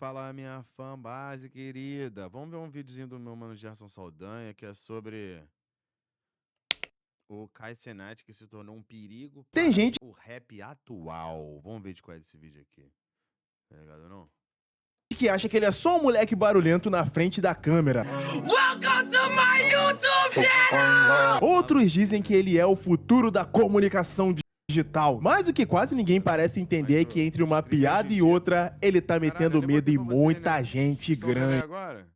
Fala, minha fanbase querida. Vamos ver um videozinho do meu mano Gerson Saldanha, que é sobre o Kai Cenat, que se tornou um perigo Tem para gente o rap atual. Vamos ver de qual é esse vídeo aqui. Tá ligado, não? que acha que ele é só um moleque barulhento na frente da câmera. Welcome to my YouTube channel! Outros dizem que ele é o futuro da comunicação digital. Mas o que quase ninguém parece entender é que entre uma piada e outra, ele tá metendo medo em muita gente grande. Agora?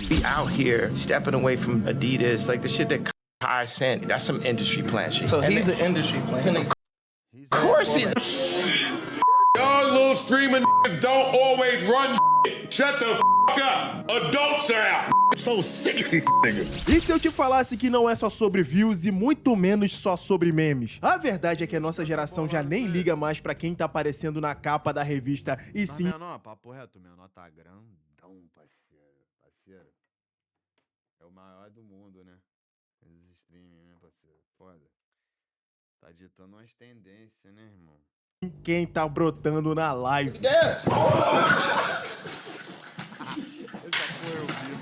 Be out here stepping away from Adidas, like the shit that Kai sent. That's some industry plan shit. So he's an industry plan. Of course he. Y'all little streaming niggas don't always run shit. Shut the fuck up. Adults are out. I'm so sick of these niggas. E se eu te falasse que não é só sobre views e muito menos só sobre memes? A verdade é que a nossa geração já nem liga mais pra quem tá aparecendo na capa da revista, e sim... Menor, papo reto, menor tá grandão, parceiro. É o maior do mundo, né? Esses streaming, né, parceiro? Foda. Tá ditando umas tendências, né, irmão? quem tá brotando na live.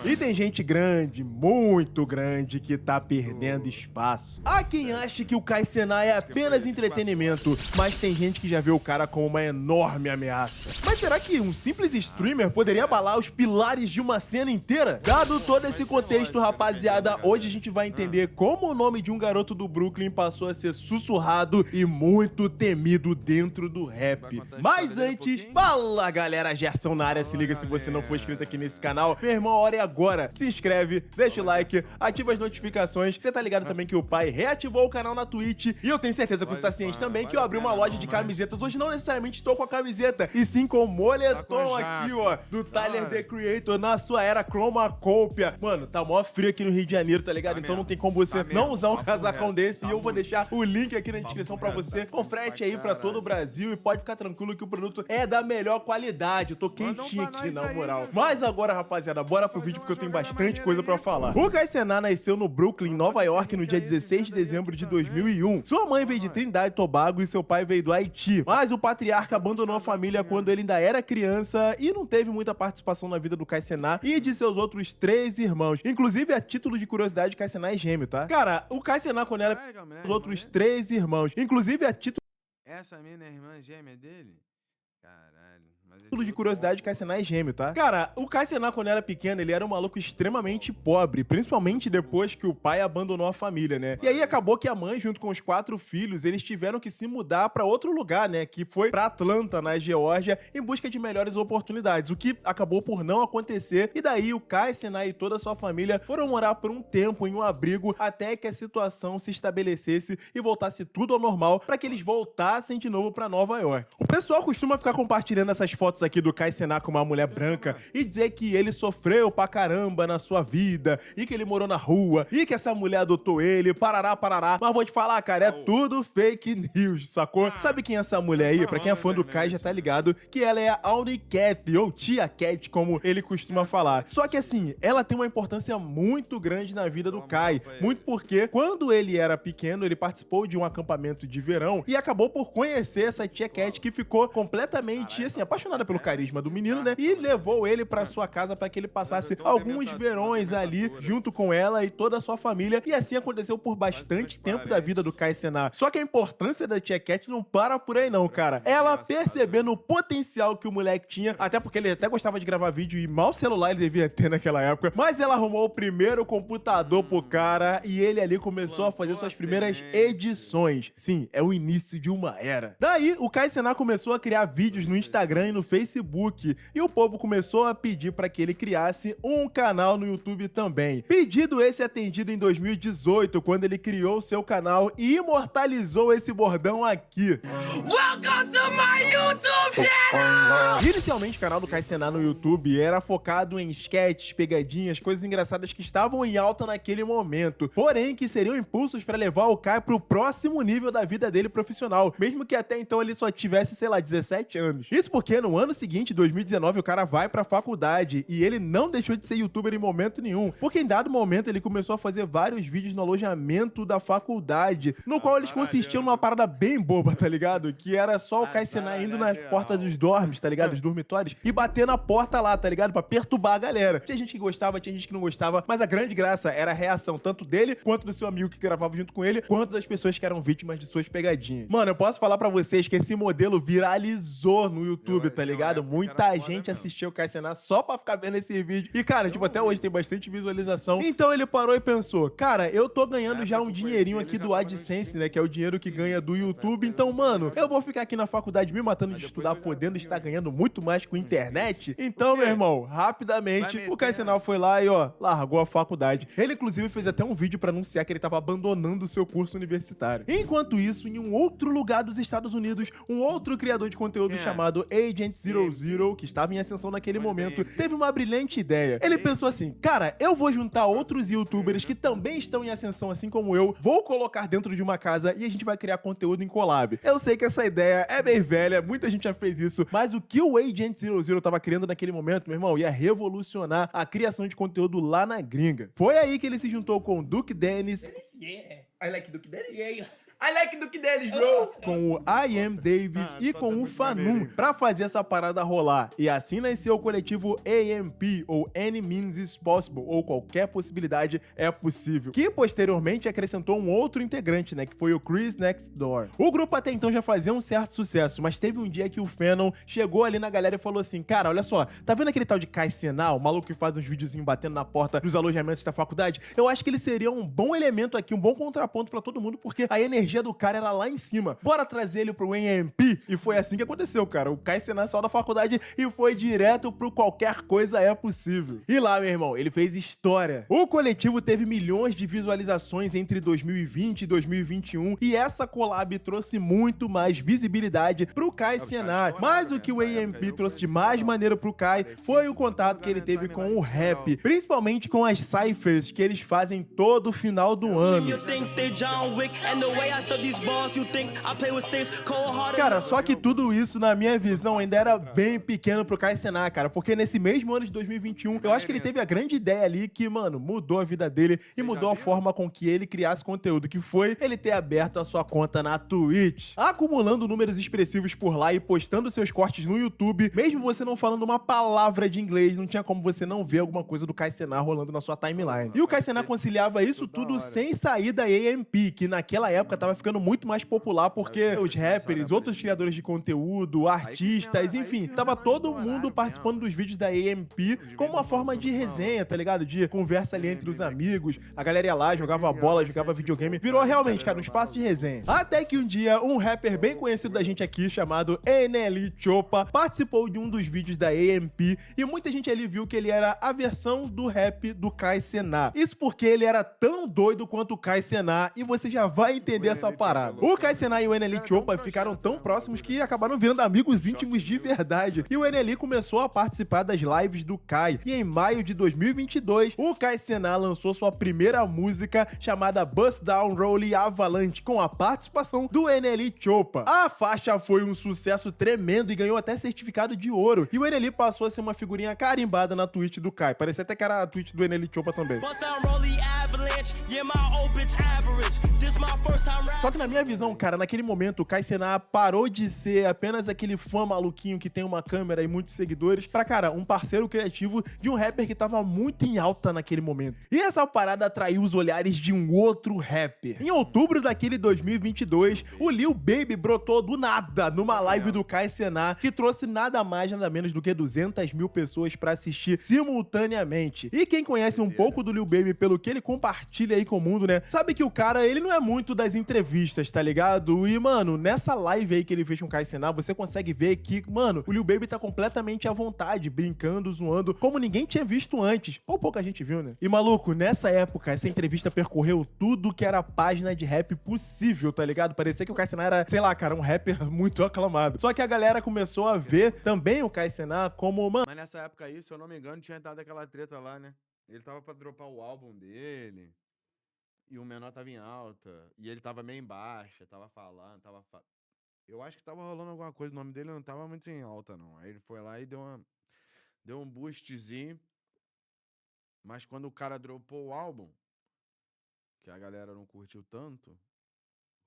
E tem gente grande, muito grande, que tá perdendo espaço. Há quem ache que o Kai Cenat é apenas entretenimento, mas tem gente que já vê o cara como uma enorme ameaça. Mas será que um simples streamer poderia abalar os pilares de uma cena inteira? Dado todo esse contexto, rapaziada, hoje a gente vai entender como o nome de um garoto do Brooklyn passou a ser sussurrado e muito temido dentro do rap. Mas antes, fala galera, Gerson na área, se liga se você não for inscrito aqui nesse canal. Meu irmão, a hora é agora. Se inscreve, deixa o like, ativa as notificações. Você tá ligado também que o pai reativou o canal na Twitch. E eu tenho certeza que você tá ciente também que eu abri uma loja de camisetas. Hoje não necessariamente estou com a camiseta, e sim com o moletom aqui, ó, do Tyler, The Creator, na sua era Chromacopia. Mano, tá mó frio aqui no Rio de Janeiro, tá ligado? Então não tem como você não usar um casacão desse. E eu vou deixar o link aqui na descrição pra você. Com frete aí pra todo o Brasil, e pode ficar tranquilo que o produto é da melhor qualidade. Eu tô quentinho aqui, na moral. Mas agora, rapaziada, bora pro vídeo porque eu tenho bastante coisa pra falar. O Kai Cenat nasceu no Brooklyn, Nova York, no dia 16 de dezembro de 2001. Sua mãe veio de Trindade e Tobago e seu pai veio do Haiti. Mas o patriarca abandonou a família quando ele ainda era criança e não teve muita participação na vida do Kai Cenat e de seus outros 3 irmãos. Inclusive, a título de curiosidade, o Kai Cenat é gêmeo, tá? Cara, o Kai Cenat, quando era os outros 3 irmãos, inclusive a título Essa mina é irmã gêmea dele? Caralho. de curiosidade, o Kai Cenat é gêmeo, tá? Cara, o Kai Cenat, quando era pequeno, ele era um maluco extremamente pobre, principalmente depois que o pai abandonou a família, né? E aí acabou que a mãe, junto com os 4 filhos, eles tiveram que se mudar pra outro lugar, né? Que foi pra Atlanta, na Geórgia, em busca de melhores oportunidades, o que acabou por não acontecer. E daí o Kai Cenat e toda a sua família foram morar por um tempo em um abrigo até que a situação se estabelecesse e voltasse tudo ao normal pra que eles voltassem de novo pra Nova York. O pessoal costuma ficar compartilhando essas fotos aqui do Kai Cenat com uma mulher branca e dizer que ele sofreu pra caramba na sua vida e que ele morou na rua e que essa mulher adotou ele, parará. Mas vou te falar, cara, é tudo fake news, sacou? Sabe quem é essa mulher aí? Pra quem é fã do Kai já tá ligado que ela é a Auntie Cat, ou Tia Cat, como ele costuma falar. Só que assim, ela tem uma importância muito grande na vida do Kai, muito porque quando ele era pequeno, ele participou de um acampamento de verão e acabou por conhecer essa Tia Cat, que ficou completamente, assim, apaixonada pelo carisma do menino, né? E levou ele pra sua casa pra que ele passasse alguns verões ali junto com ela e toda a sua família. E assim aconteceu por bastante tempo da vida do Kai Cenat. Só que a importância da Tia Cat não para por aí não, cara. Ela percebendo o potencial que o moleque tinha, até porque ele até gostava de gravar vídeo e mal celular ele devia ter naquela época, mas ela arrumou o primeiro computador pro cara e ele ali começou a fazer suas primeiras edições. Sim, é o início de uma era. Daí, o Kai Cenat começou a criar vídeos no Instagram e no Facebook, e o povo começou a pedir para que ele criasse um canal no YouTube também. Pedido esse atendido em 2018, quando ele criou seu canal e imortalizou esse bordão aqui. Welcome to my YouTube channel! Inicialmente, o canal do Kai Cenat no YouTube era focado em sketches, pegadinhas, coisas engraçadas que estavam em alta naquele momento, porém que seriam impulsos para levar o Kai pro próximo nível da vida dele profissional, mesmo que até então ele só tivesse, sei lá, 17 anos. Isso porque no ano ano seguinte, 2019, o cara vai pra faculdade e ele não deixou de ser youtuber em momento nenhum, porque em dado momento ele começou a fazer vários vídeos no alojamento da faculdade, no qual eles consistiam numa parada bem boba, tá ligado? Que era só o Kai Cenat indo na porta dos dormes, tá ligado? Dos dormitórios, e bater na porta lá, tá ligado? Pra perturbar a galera. Tinha gente que gostava, tinha gente que não gostava, mas a grande graça era a reação tanto dele, quanto do seu amigo que gravava junto com ele, quanto das pessoas que eram vítimas de suas pegadinhas. Mano, eu posso falar pra vocês que esse modelo viralizou no YouTube, tá ligado? Muita gente assistiu o Kai Cenat só pra ficar vendo esse vídeo. E, cara, tipo, até hoje tem bastante visualização. Então ele parou e pensou, cara, eu tô ganhando já um dinheirinho aqui do AdSense, né? Que é o dinheiro que ganha do YouTube. Então, mano, eu vou ficar aqui na faculdade me matando de estudar, podendo estar ganhando muito mais com internet. Então, meu irmão, rapidamente, o Kai Cenat foi lá e, ó, largou a faculdade. Ele, inclusive, fez até um vídeo pra anunciar que ele tava abandonando o seu curso universitário. Enquanto isso, em um outro lugar dos Estados Unidos, um outro criador de conteúdo chamado Agent 00, que estava em ascensão naquele momento, teve uma brilhante ideia. Ele pensou assim, cara, eu vou juntar outros youtubers que também estão em ascensão assim como eu, vou colocar dentro de uma casa e a gente vai criar conteúdo em collab. Eu sei que essa ideia é bem velha, muita gente já fez isso, mas o que o Agent 00 tava criando naquele momento, meu irmão, ia revolucionar a criação de conteúdo lá na gringa. Foi aí que ele se juntou com o Duke Dennis. I like Duke Dennis. I like Duke Dennis, bro. Com o I Am Davis e com o Fanum pra fazer essa parada rolar. E assim nasceu o coletivo AMP, ou Any Means is Possible, ou qualquer possibilidade é possível, que posteriormente acrescentou um outro integrante, né, que foi o Chris Next Door. O grupo até então já fazia um certo sucesso, mas teve um dia que o Fanon chegou ali na galera e falou assim, cara, olha só, tá vendo aquele tal de Kai Cenat, o maluco que faz uns videozinhos batendo na porta dos alojamentos da faculdade? Eu acho que ele seria um bom elemento aqui, um bom contraponto pra todo mundo, porque a energia do cara era lá em cima. Bora trazer ele pro AMP. E foi assim que aconteceu, cara. O Kai Cenat saiu da faculdade e foi direto pro qualquer coisa é possível. E lá, meu irmão, ele fez história. O coletivo teve milhões de visualizações entre 2020 e 2021 e essa collab trouxe muito mais visibilidade pro Kai Cenat. Mas o que o AMP trouxe de mais maneiro pro Kai foi o contato que ele teve com o rap, principalmente com as cyphers que eles fazem todo final do ano. Cara, só que tudo isso, na minha visão, ainda era bem pequeno pro Kai Cenat, cara, porque nesse mesmo ano de 2021, eu acho que ele teve a grande ideia ali que, mano, mudou a vida dele e mudou a forma com que ele criasse conteúdo, que foi ele ter aberto a sua conta na Twitch, acumulando números expressivos por lá e postando seus cortes no YouTube. Mesmo você não falando uma palavra de inglês, não tinha como você não ver alguma coisa do Kai Cenat rolando na sua timeline. E o Kai Cenat conciliava isso tudo sem sair da AMP, que naquela época tava ficando muito mais popular porque os rappers, outros criadores de conteúdo, artistas, enfim, tava todo mundo participando dos vídeos da AMP como uma forma de resenha, tá ligado? De conversa ali entre os amigos, a galera ia lá, jogava bola, jogava videogame, virou realmente, cara, um espaço de resenha. Até que um dia, um rapper bem conhecido da gente aqui, chamado NLE Choppa, participou de um dos vídeos da AMP e muita gente ali viu que ele era a versão do rap do Kai Cenat. Isso porque ele era tão doido quanto o Kai Cenat e você já vai entender essa parada. O Kai Cenat e o NLE Choppa ficaram tão próximos que acabaram virando amigos íntimos de verdade. E o NLE começou a participar das lives do Kai. E em maio de 2022, o Kai Cenat lançou sua primeira música chamada Bust Down Roll Avalanche, com a participação do NLE Choppa. A faixa foi um sucesso tremendo e ganhou até certificado de ouro. E o NLE passou a ser uma figurinha carimbada na Twitch do Kai. Parecia até que era a Twitch do NLE Choppa também. Só que na minha visão, cara, naquele momento o Kai Cenat parou de ser apenas aquele fã maluquinho que tem uma câmera e muitos seguidores pra, cara, um parceiro criativo de um rapper que tava muito em alta naquele momento. E essa parada atraiu os olhares de um outro rapper. Em outubro daquele 2022, o Lil Baby brotou do nada numa live do Kai Cenat que trouxe nada mais, nada menos do que 200 mil pessoas pra assistir simultaneamente. E quem conhece um pouco do Lil Baby pelo que ele compartilha aí com o mundo, né, sabe que o cara, ele não é muito das entrevistas, tá ligado? E, mano, nessa live aí que ele fez com o Kai Cenat, você consegue ver que, mano, o Lil Baby tá completamente à vontade, brincando, zoando, como ninguém tinha visto antes. Ou pouca gente viu, né? E, maluco, nessa época, essa entrevista percorreu tudo que era página de rap possível, tá ligado? Parecia que o Kai Cenat era, sei lá, cara, um rapper muito aclamado. Só que a galera começou a ver também o Kai Cenat como, mano... Mas nessa época aí, se eu não me engano, tinha dado aquela treta lá, né? Ele tava pra dropar o álbum dele... E o menor tava em alta. E ele tava meio em baixa, tava falando, Eu acho que tava rolando alguma coisa, o nome dele não tava muito em alta, não. Aí ele foi lá e deu um boostzinho. Mas quando o cara dropou o álbum, que a galera não curtiu tanto,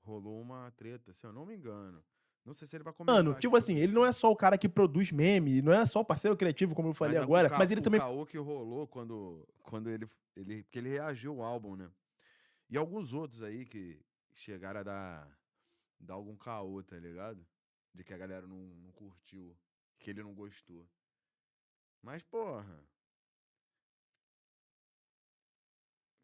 rolou uma treta, se eu não me engano. Não sei se ele vai comentar Mano, aqui tipo assim, sobre ele isso. não é só o cara que produz meme, não é só o parceiro criativo, como eu falei Mas agora, mas ele também... O caô que rolou quando ele... Porque ele reagiu ao álbum, né? E alguns outros aí que chegaram a dar algum caô, tá ligado? De que a galera não curtiu, que ele não gostou. Mas, porra...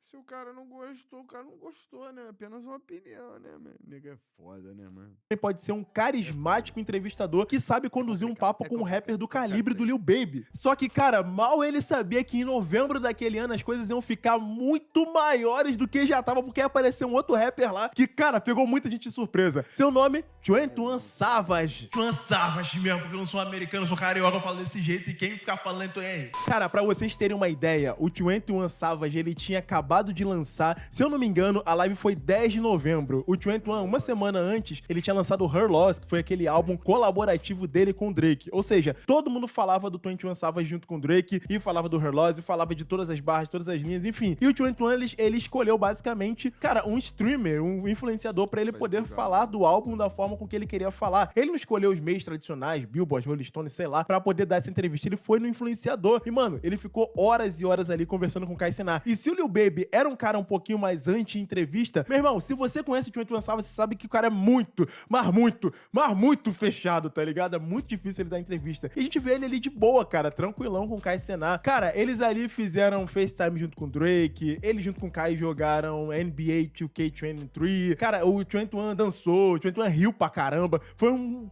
Se o cara não gostou, o cara não gostou, né? Apenas uma opinião, né, mano? Nega é foda, né, mano? pode ser um carismático entrevistador que sabe conduzir um papo com um rapper do calibre do Lil Baby. Só que, cara, mal ele sabia que em novembro daquele ano as coisas iam ficar muito maiores do que já tava, porque ia aparecer um outro rapper lá que, cara, pegou muita gente de surpresa. Seu nome, 21 Savage. 21 Savage mesmo, porque eu não sou americano, eu sou carioca, eu falo desse jeito e quem ficar falando então é ele. Cara, pra vocês terem uma ideia, o 21 Savage, ele tinha acabado de lançar, se eu não me engano, a live foi 10 de novembro. O 21, uma semana antes, ele tinha lançado o Her Loss, que foi aquele álbum colaborativo dele com o Drake. Ou seja, todo mundo falava do 21 Savage junto com o Drake, e falava do Her Loss, e falava de todas as barras, todas as linhas, enfim. E o 21, ele escolheu basicamente, cara, um streamer, um influenciador pra ele poder falar do álbum da forma com que ele queria falar. Ele não escolheu os meios tradicionais, Billboard, Rolling Stone, sei lá, pra poder dar essa entrevista. Ele foi no influenciador. E, mano, ele ficou horas e horas ali conversando com o Kai Cenat. E se o Lil Baby era um cara um pouquinho mais anti-entrevista, meu irmão, se você conhece o 21 Savage, você sabe que o cara é muito, mas muito fechado, tá ligado? É muito difícil ele dar entrevista. E a gente vê ele ali de boa, cara, tranquilão com o Kai Cenat. Cara, eles ali fizeram FaceTime junto com o Drake, eles junto com o Kai jogaram NBA 2K23. Cara, o 21 dançou, o 21 riu pra caramba. Foi um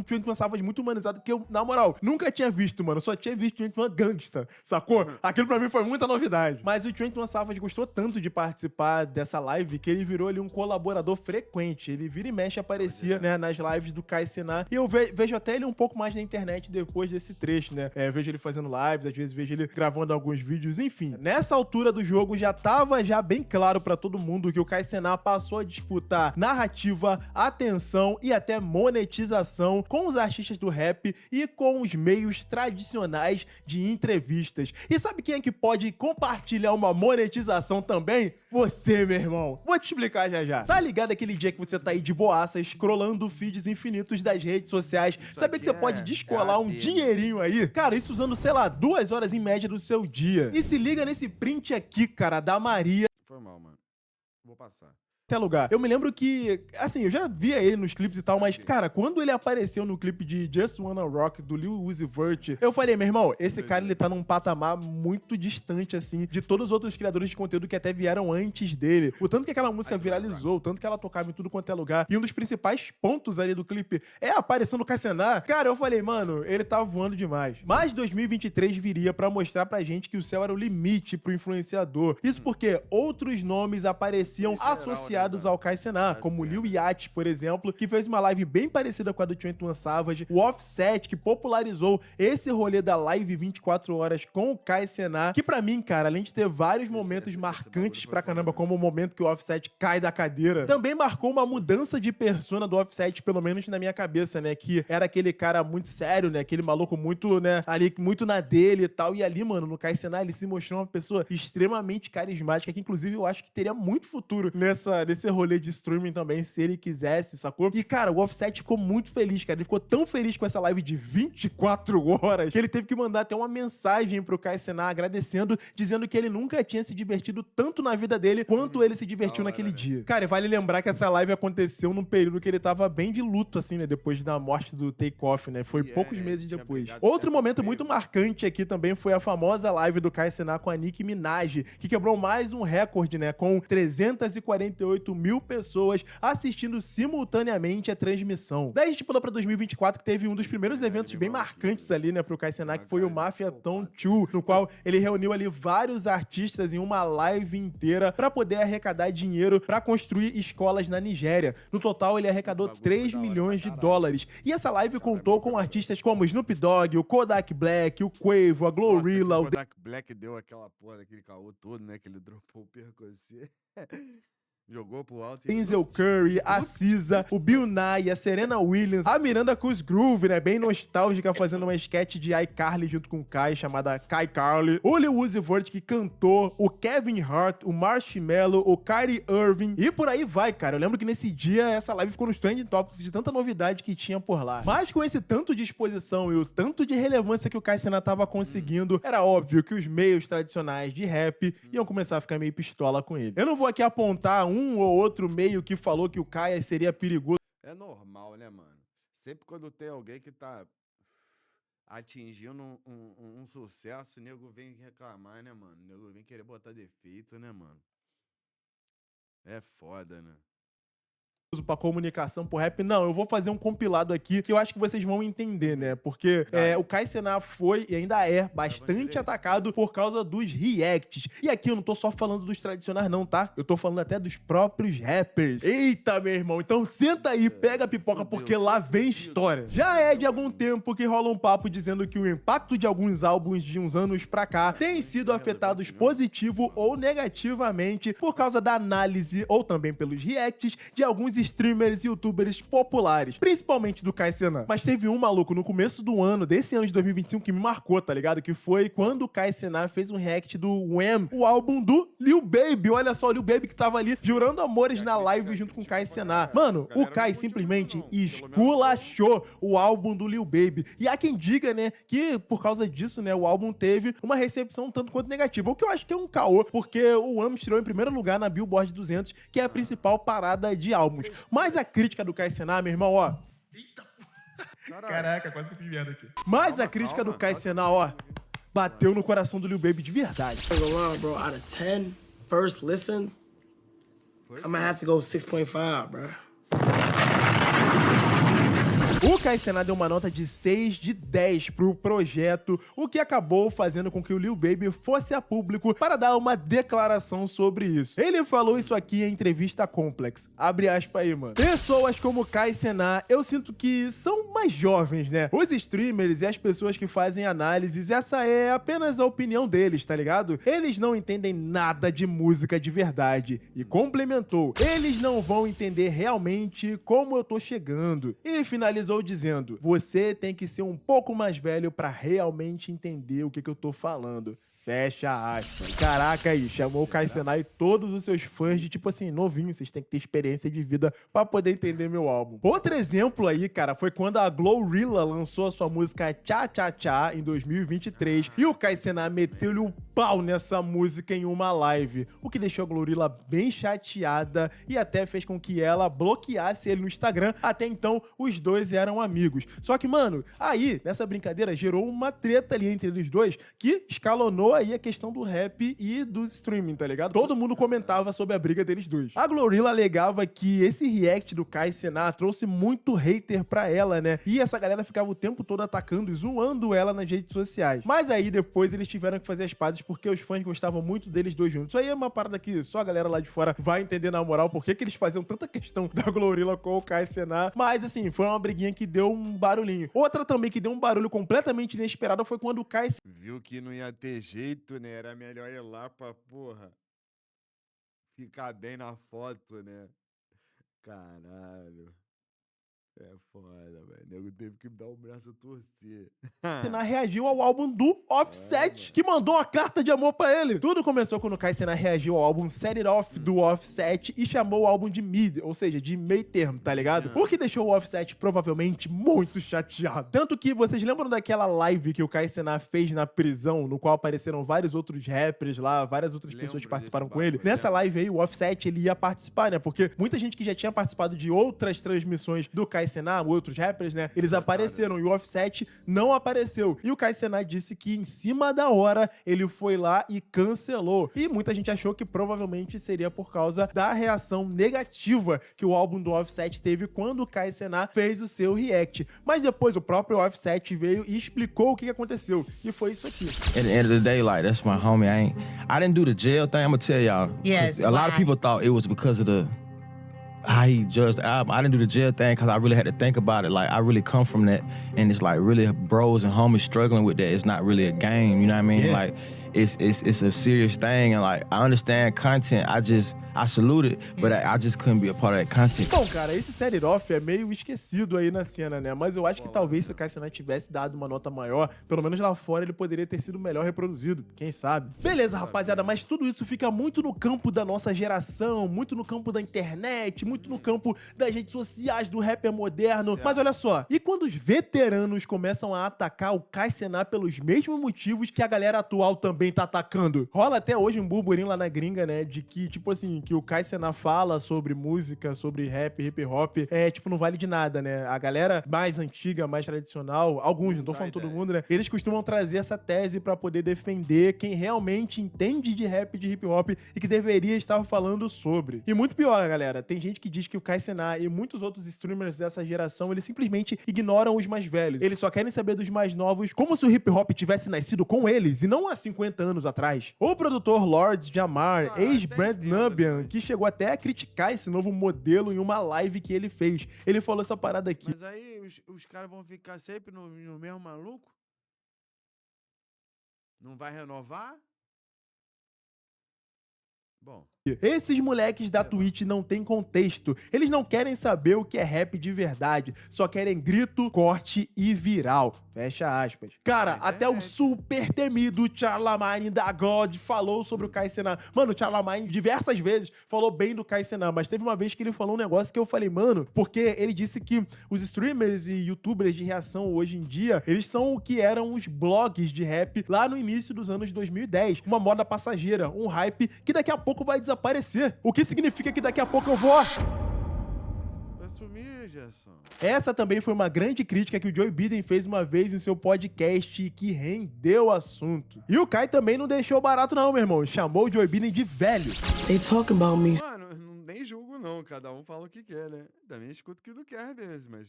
21 Savage muito humanizado que eu, na moral, nunca tinha visto, mano. Eu só tinha visto o 21 gangsta, sacou? Aquilo pra mim foi muita novidade. Mas o 21 Savage gostou tanto de participar dessa live que ele virou ali um colaborador frequente. Ele vira e mexe aparecia, né, nas lives do Kai Cenat. E eu vejo até ele um pouco mais na internet depois desse trecho, né? Vejo ele fazendo lives, às vezes vejo ele gravando alguns vídeos, enfim. Nessa altura do jogo já tava bem claro pra todo mundo que o Kai Cenat passou a disputar narrativa, atenção e até monetização com os artistas do rap e com os meios tradicionais de entrevistas. E sabe quem é que pode compartilhar uma monetização também? Você, meu irmão. Vou te explicar já. Tá ligado aquele dia que você tá aí de boaça, scrollando feeds infinitos das redes sociais, saber que você pode descolar um dinheirinho aí? Cara, isso usando, sei lá, 2 horas em média do seu dia. E se liga nesse print aqui, cara, da Maria. Foi mal, mano. Vou passar. Lugar. Eu me lembro que, assim, eu já via ele nos clipes e tal, mas, cara, quando ele apareceu no clipe de Just Wanna Rock, do Lil Uzi Vert, eu falei, meu irmão, esse cara, ele tá num patamar muito distante, assim, de todos os outros criadores de conteúdo que até vieram antes dele. O tanto que aquela música viralizou, o tanto que ela tocava em tudo quanto é lugar. E um dos principais pontos ali do clipe é a aparição do Kai Cenat. Cara, eu falei, mano, ele tá voando demais. Mas 2023 viria pra mostrar pra gente que o céu era o limite pro influenciador. Isso porque outros nomes apareciam associados ao Kai Cenat, como o Lil Yachty, por exemplo, que fez uma live bem parecida com a do 21 Savage, o Offset, que popularizou esse rolê da live 24 horas com o Kai Cenat, que pra mim, cara, além de ter vários momentos marcantes pra caramba, como o momento que o Offset cai da cadeira, também marcou uma mudança de persona do Offset, pelo menos na minha cabeça, né, que era aquele cara muito sério, né, aquele maluco muito, né, ali, muito na dele e tal, e ali, mano, no Kai Cenat, ele se mostrou uma pessoa extremamente carismática, que inclusive eu acho que teria muito futuro nesse rolê de streaming também, se ele quisesse, sacou? E, cara, o Offset ficou muito feliz, cara. Ele ficou tão feliz com essa live de 24 horas que ele teve que mandar até uma mensagem pro Kai Cenat agradecendo, dizendo que ele nunca tinha se divertido tanto na vida dele quanto ele se divertiu naquele dia. Cara, e vale lembrar que essa live aconteceu num período que ele tava bem de luto, assim, né? Depois da morte do Takeoff, né? Foi poucos meses depois. Outro momento muito marcante aqui também foi a famosa live do Kai Cenat com a Nicki Minaj, que quebrou mais um recorde, né? Com 348 mil pessoas assistindo simultaneamente a transmissão. Daí a gente pulou pra 2024, que teve um dos primeiros eventos bem marcantes ali, né, pro Kai Cenat, que foi o Mafia Town 2, no qual ele reuniu ali vários artistas em uma live inteira pra poder arrecadar dinheiro pra construir escolas na Nigéria. No total, ele arrecadou 3 milhões de dólares. E essa live contou com artistas como Snoop Dogg, o Kodak Black, o Quavo, a Glorilla, o Kodak Black deu aquela porra daquele caô todo, né, que ele dropou o percurso. Jogou pro alto e... Denzel Curry, a Cisa, o Bill Nye, a Serena Williams, a Miranda Cosgrove, né? Bem nostálgica, fazendo uma sketch de iCarly junto com o Kai, chamada Kai Carly. O Lil Uzi Vert, que cantou, o Kevin Hart, o Marshmello, o Kyrie Irving e por aí vai, cara. Eu lembro que nesse dia essa live ficou nos trending topics de tanta novidade que tinha por lá. Mas com esse tanto de exposição e o tanto de relevância que o Kai Cenat tava conseguindo, era óbvio que os meios tradicionais de rap iam começar a ficar meio pistola com ele. Eu não vou aqui apontar um ou outro meio que falou que o Kai seria perigoso. É normal, né, mano? Sempre quando tem alguém que tá atingindo um sucesso, o nego vem reclamar, né, mano? O nego vem querer botar defeito, né, mano? É foda, né? Pra comunicação, pro rap, não, eu vou fazer um compilado aqui que eu acho que vocês vão entender, né? Porque o Kai Cenat foi e ainda é bastante atacado por causa dos reacts. E aqui eu não tô só falando dos tradicionais não, tá? Eu tô falando até dos próprios rappers. Eita, meu irmão, então senta aí, pega a pipoca, porque lá vem história. Já é de algum tempo que rola um papo dizendo que o impacto de alguns álbuns de uns anos pra cá tem sido afetados positivo ou negativamente por causa da análise ou também pelos reacts de alguns streamers e youtubers populares, principalmente do Kai Cenat. Mas teve um maluco no começo do ano, desse ano de 2021, que me marcou, tá ligado? Que foi quando o Kai Cenat fez um react do Wham, o álbum do Lil Baby. Olha só, o Lil Baby que tava ali jurando amores na live junto com o Kai Cenat. Mano, o Kai simplesmente esculachou o álbum do Lil Baby. E há quem diga, né, que por causa disso, né, o álbum teve uma recepção um tanto quanto negativa. O que eu acho que é um caô, porque o Wham estreou em primeiro lugar na Billboard 200, que é a principal parada de álbuns. Mas a crítica do Kai Cenat, meu irmão, ó... Caraca, quase que eu fiz merda aqui. Mas a crítica do Kai Cenat, ó, bateu no coração do Lil Baby de verdade. Bro, out of 10, first listen, I'm gonna have to go 6.5, bro. O Kai Cenat deu uma nota de 6 de 10 pro projeto, o que acabou fazendo com que o Lil Baby fosse a público para dar uma declaração sobre isso. Ele falou isso aqui em entrevista Complex. Abre aspas aí, mano. Pessoas como Kai Cenat, eu sinto que são mais jovens, né? Os streamers e as pessoas que fazem análises, essa é apenas a opinião deles, tá ligado? Eles não entendem nada de música de verdade. E complementou, eles não vão entender realmente como eu tô chegando. E finalizou dizendo, você tem que ser um pouco mais velho pra realmente entender o que eu tô falando. Fecha aspas. Caraca aí, chamou o Kai Cenat e todos os seus fãs de tipo assim, novinho, vocês têm que ter experiência de vida pra poder entender meu álbum. Outro exemplo aí, cara, foi quando a Glorilla lançou a sua música Tcha Tcha Tcha em 2023 e o Kai Cenat meteu-lhe um pau nessa música em uma live, o que deixou a Glorilla bem chateada e até fez com que ela bloqueasse ele no Instagram. Até então, os dois eram amigos. Só que, mano, aí, nessa brincadeira, gerou uma treta ali entre eles dois que escalonou aí a questão do rap e do streaming, tá ligado? Todo mundo comentava sobre a briga deles dois. A Glorilla alegava que esse react do Kai Cenat trouxe muito hater pra ela, né? E essa galera ficava o tempo todo atacando e zoando ela nas redes sociais. Mas aí depois eles tiveram que fazer as pazes porque os fãs gostavam muito deles dois juntos. Isso aí é uma parada que só a galera lá de fora vai entender na moral por que eles faziam tanta questão da Glorilla com o Kai Cenat. Mas assim, foi uma briguinha que deu um barulhinho. Outra também que deu um barulho completamente inesperado foi quando o Kai viu que não ia ter jeito, né? Era melhor ir lá pra, porra, ficar bem na foto, né? Caralho. É foda, velho. O nego teve que me dar um braço a torcer. Cenat reagiu ao álbum do Offset, que mandou uma carta de amor pra ele. Tudo começou quando o Kai Cenat reagiu ao álbum Set It Off do Offset e chamou o álbum de mid, ou seja, de meio termo, tá ligado? O que deixou o Offset provavelmente muito chateado. Tanto que vocês lembram daquela live que o Kai Cenat fez na prisão, no qual apareceram vários outros rappers lá, várias outras pessoas que participaram com ele? Nessa live aí, o Offset, ele ia participar, né? Porque muita gente que já tinha participado de outras transmissões do Kai Cenat, outros rappers, né? Eles apareceram e o Offset não apareceu. E o Kai Cenat disse que em cima da hora ele foi lá e cancelou. E muita gente achou que provavelmente seria por causa da reação negativa que o álbum do Offset teve quando o Kai Cenat fez o seu react. Mas depois o próprio Offset veio e explicou o que aconteceu. E foi isso aqui. At the end of the day, like, that's my homie. I didn't do the jail thing. I'm gonna tell y'all. Yes, A lot of people thought it was because of how he judged the album. I didn't do the jail thing because I really had to think about it. Like, I really come from that, and it's like really bros and homies struggling with that. It's not really a game, you know what I mean? Yeah. Like, it's a serious thing, and like I understand content. I salute it, but I just couldn't be a part of that content. Bom, cara, esse Set It Off é meio esquecido aí na cena, né? Mas eu acho que talvez se o Kai Cenat tivesse dado uma nota maior, pelo menos lá fora ele poderia ter sido melhor reproduzido, quem sabe? Beleza, rapaziada, mas tudo isso fica muito no campo da nossa geração, muito no campo da internet, muito no campo das redes sociais, do rapper moderno. Mas olha só, e quando os veteranos começam a atacar o Kai Cenat pelos mesmos motivos que a galera atual também tá atacando? Rola até hoje um burburinho lá na gringa, né, de que, tipo assim, que o Kai Cenat fala sobre música, sobre rap, hip hop, tipo, não vale de nada, né? A galera mais antiga, mais tradicional, alguns, não tô falando todo mundo, né? Eles costumam trazer essa tese pra poder defender quem realmente entende de rap e de hip hop e que deveria estar falando sobre. E muito pior, galera, tem gente que diz que o Kai Cenat e muitos outros streamers dessa geração, eles simplesmente ignoram os mais velhos. Eles só querem saber dos mais novos, como se o hip hop tivesse nascido com eles e não há 50 anos atrás. O produtor Lord Jamar, ex-Brand Nubian, que chegou até a criticar esse novo modelo em uma live que ele fez. Ele falou essa parada aqui. Mas aí os caras vão ficar sempre no mesmo maluco? Não vai renovar? Bom. Esses moleques da Twitch não têm contexto. Eles não querem saber o que é rap de verdade. Só querem grito, corte e viral. Fecha aspas. Cara, até o super temido Charlamagne da God falou sobre o Kai Cenat. Mano, o Charlamagne diversas vezes falou bem do Kai Cenat, mas teve uma vez que ele falou um negócio que eu falei, mano, porque ele disse que os streamers e youtubers de reação hoje em dia, eles são o que eram os blogs de rap lá no início dos anos 2010. Uma moda passageira, um hype que daqui a pouco vai desaparecer. O que significa que daqui a pouco eu vou... Vai sumir, Gerson. Essa também foi uma grande crítica que o Joe Biden fez uma vez em seu podcast e que rendeu o assunto. E o Kai também não deixou barato não, meu irmão. Chamou o Joe Biden de velho. They talking about me. Mano, nem julgo não. Cada um fala o que quer, né? Também escuto o que não quer às vezes, mas...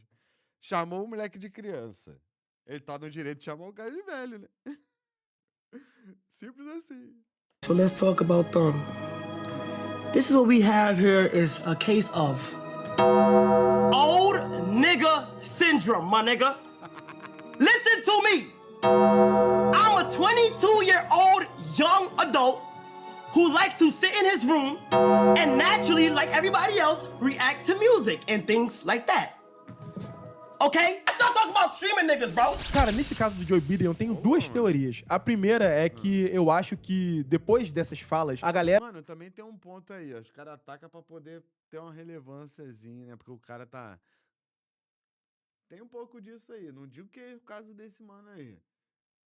Chamou o moleque de criança. Ele tá no direito de chamar o cara de velho, né? Simples assim. So let's talk about them. This is what we have here is a case of old nigga syndrome, my nigga. Listen to me. I'm a 22-year-old young adult who likes to sit in his room and naturally, like everybody else, react to music and things like that. Okay? Let's not talk about streaming niggas, bro. Cara, nesse caso do Joe Biden, eu tenho duas teorias. A primeira é que eu acho que depois dessas falas, a galera... Mano, também tem um ponto aí, ó. Os caras atacam pra poder ter uma relevânciazinha, né? Porque o cara tá... Tem um pouco disso aí. Não digo que é o caso desse mano aí.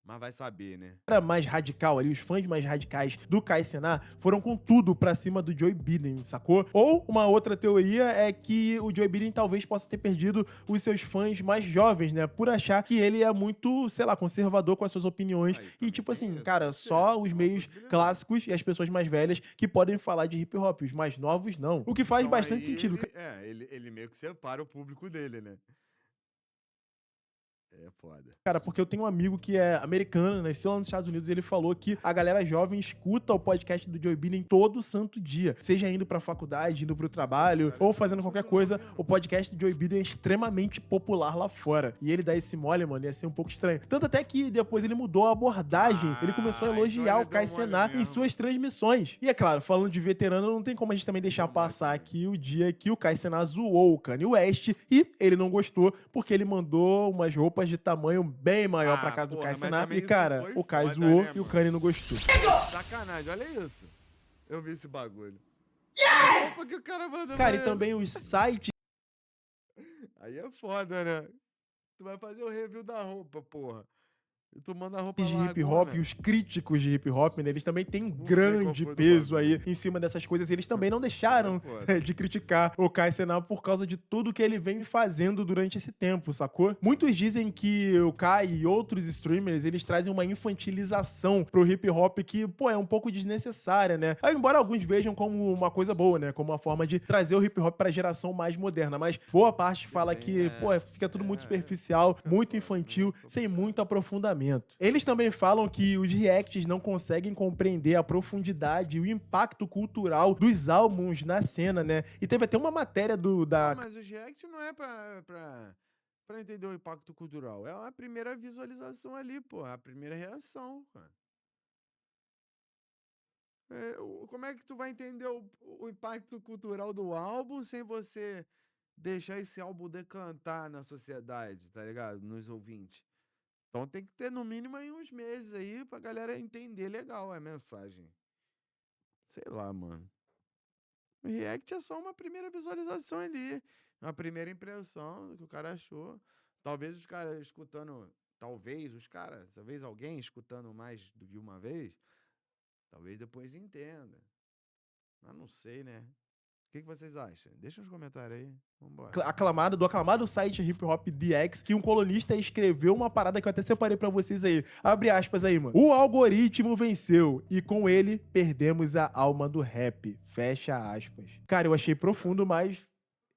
Mas vai saber, né? mais radical ali, os fãs mais radicais do Kai Cenat foram com tudo pra cima do Joe Biden, sacou? Ou uma outra teoria é que o Joe Biden talvez possa ter perdido os seus fãs mais jovens, né? Por achar que ele é muito, sei lá, conservador com as suas opiniões. E tipo assim, cara, só os meios clássicos e as pessoas mais velhas que podem falar de hip hop, os mais novos não. O que faz Então, bastante aí sentido. ele meio que separa o público dele, né? É foda. Cara, porque eu tenho um amigo que é americano, nasceu lá nos Estados Unidos, e ele falou que a galera jovem escuta o podcast do Joe Biden todo santo dia. Seja indo pra faculdade, indo pro trabalho, ou fazendo qualquer coisa, o podcast do Joe Biden é extremamente popular lá fora. E ele dá esse mole, mano, ia ser um pouco estranho. Tanto até que depois ele mudou a abordagem, ele começou a elogiar então ele o Kai deu mole Cenat em mesmo. suas transmissões. E é claro, falando de veterano, não tem como a gente também deixar passar aqui o dia que o Kai Cenat zoou o Kanye West e ele não gostou porque ele mandou umas roupas de tamanho bem maior pra casa do Kai mas Cenat. também E, isso cara, foi o Kai foda, zoou né, e o mano? Kanye não gostou. Sacanagem, olha isso. Eu vi esse bagulho. Yeah! Roupa que o cara manda Cara, pra e ele. também os sites Aí é foda, né? Tu vai fazer o review da roupa, porra. E tu manda a roupa de largona. hip hop e os críticos de hip hop, né, eles também têm um qual grande foi do peso bagulho. aí em cima dessas coisas. E eles também não deixaram foda. de criticar o Kai Cenat por causa de tudo que ele vem fazendo durante esse tempo, sacou? Muitos dizem que o Kai e outros streamers, eles trazem uma infantilização pro hip hop que, pô, é um pouco desnecessária, né? Aí, embora alguns vejam como uma coisa boa, né? Como uma forma de trazer o hip hop pra geração mais moderna. Mas boa parte fala que, pô, fica tudo muito superficial, muito infantil, sem muito aprofundamento. Eles também falam que os reacts não conseguem compreender a profundidade e o impacto cultural dos álbuns na cena, né? E teve até uma matéria da... Mas os react não é pra entender o impacto cultural. É a primeira visualização ali, pô. A primeira reação, cara. Como é que tu vai entender o impacto cultural do álbum sem você deixar esse álbum decantar na sociedade, tá ligado? Nos ouvintes. Então tem que ter no mínimo aí uns meses aí pra galera entender legal a mensagem. Sei lá, mano. O react é só uma primeira visualização ali, uma primeira impressão do que o cara achou. Talvez os caras escutando, talvez alguém escutando mais do que uma vez, talvez depois entenda. Mas não sei, né? O que vocês acham? Deixa nos comentários aí. Vambora. Do aclamado site Hip Hop DX, que um colunista escreveu uma parada que eu até separei pra vocês aí. Abre aspas aí, mano. O algoritmo venceu e com ele perdemos a alma do rap. Fecha aspas. Cara, eu achei profundo, mas...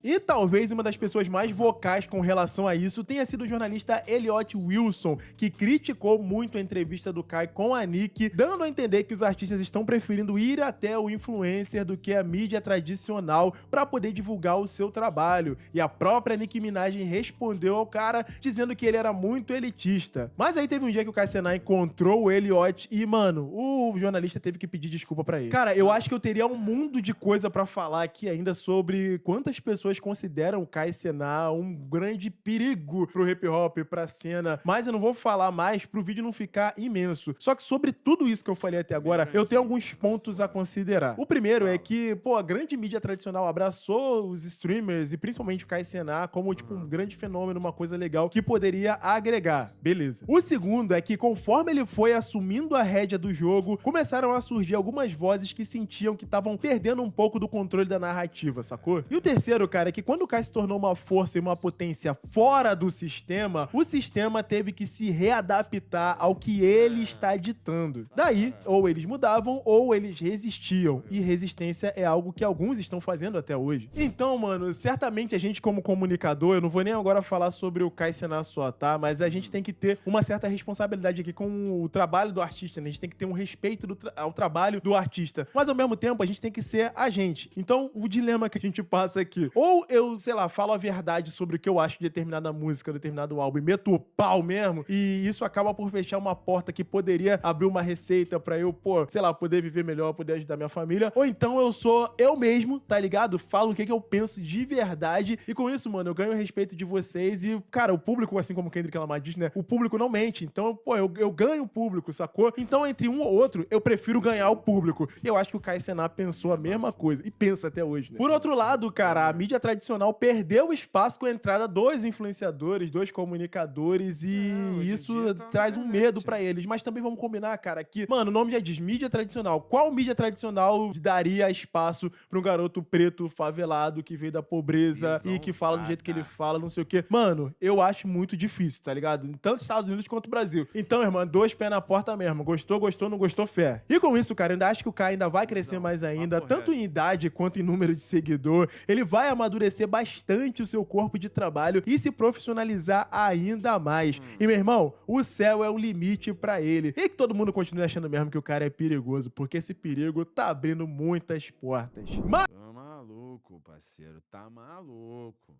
E talvez uma das pessoas mais vocais com relação a isso tenha sido o jornalista Elliot Wilson, que criticou muito a entrevista do Kai com a Nicki, dando a entender que os artistas estão preferindo ir até o influencer do que a mídia tradicional para poder divulgar o seu trabalho. E a própria Nicki Minaj respondeu ao cara dizendo que ele era muito elitista. Mas aí teve um dia que o Kai Cenat encontrou o Elliot e, mano, o jornalista teve que pedir desculpa pra ele. Cara, eu acho que eu teria um mundo de coisa pra falar aqui ainda sobre quantas pessoas consideram o Kai Cenat um grande perigo pro hip hop, pra cena, mas eu não vou falar mais pro vídeo não ficar imenso. Só que sobre tudo isso que eu falei até agora, eu tenho alguns pontos a considerar. O primeiro é que, pô, a grande mídia tradicional abraçou os streamers e principalmente o Kai Cenat como, tipo, um grande fenômeno, uma coisa legal que poderia agregar. Beleza. O segundo é que conforme ele foi assumindo a rédea do jogo, começaram a surgir algumas vozes que sentiam que estavam perdendo um pouco do controle da narrativa, sacou? E o terceiro, cara, é que quando o Kai se tornou uma força e uma potência fora do sistema, o sistema teve que se readaptar ao que ele está ditando. Daí, ou eles mudavam ou eles resistiam. E resistência é algo que alguns estão fazendo até hoje. Então, mano, certamente a gente como comunicador, eu não vou nem agora falar sobre o Kai Cenat só, tá? Mas a gente tem que ter uma certa responsabilidade aqui com o trabalho do artista, né? A gente tem que ter um respeito ao trabalho do artista. Mas ao mesmo tempo, a gente tem que ser a gente. Então, o dilema que a gente passa aqui, ou eu, sei lá, falo a verdade sobre o que eu acho de determinada música, determinado álbum, e meto o pau mesmo, e isso acaba por fechar uma porta que poderia abrir uma receita pra eu, pô, sei lá, poder viver melhor, poder ajudar minha família, ou então eu sou eu mesmo, tá ligado? Falo o que eu penso de verdade, e com isso, mano, eu ganho o respeito de vocês, e, cara, o público, assim como o Kendrick Lamar diz, né, o público não mente, então, pô, eu ganho o público, sacou? Então, entre um ou outro, eu prefiro ganhar o público, e eu acho que o Kai Cenat pensou a mesma coisa, e pensa até hoje, né? Por outro lado, cara, a mídia tradicional perdeu espaço com a entrada dos influenciadores, dos comunicadores, e isso traz um medo pra eles. Mas também vamos combinar, cara, que, mano, o nome já diz, mídia tradicional. Qual mídia tradicional daria espaço pra um garoto preto, favelado, que veio da pobreza e que fala do jeito que ele fala, não sei o quê? Mano, eu acho muito difícil, tá ligado? Tanto nos Estados Unidos quanto no Brasil. Então, irmão, 2 pés na porta mesmo. Gostou, gostou, não gostou, fé. E com isso, cara, eu ainda acho que o Kai ainda vai crescer mais ainda, tanto em idade quanto em número de seguidor. Ele vai amadurecer bastante o seu corpo de trabalho e se profissionalizar ainda mais. E, meu irmão, o céu é o limite pra ele. E que todo mundo continue achando mesmo que o cara é perigoso, porque esse perigo tá abrindo muitas portas. Tá maluco, parceiro. Tá maluco.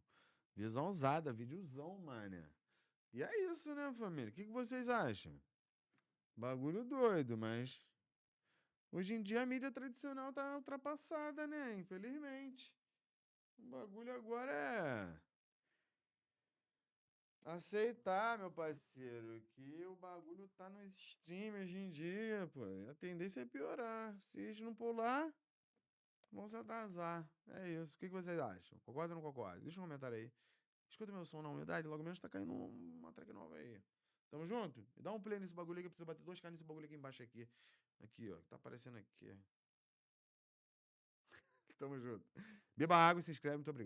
Visão usada, videozão, mané. E é isso, né, família? O que vocês acham? Bagulho doido, mas... Hoje em dia a mídia tradicional tá ultrapassada, né? Infelizmente. O bagulho agora é... aceitar, meu parceiro, que o bagulho tá nos streams hoje em dia, pô. A tendência é piorar. Se eles não pular, vão se atrasar. É isso. O que vocês acham? Concorda ou não concorda? Deixa um comentário aí. Escuta meu som na humildade, logo menos tá caindo uma track nova aí. Tamo junto? Me dá um play nesse bagulho aí que eu preciso bater 2K nesse bagulho aqui embaixo aqui. Aqui, ó. Tá aparecendo aqui. Tamo junto. Beba água e se inscreve. Muito obrigado.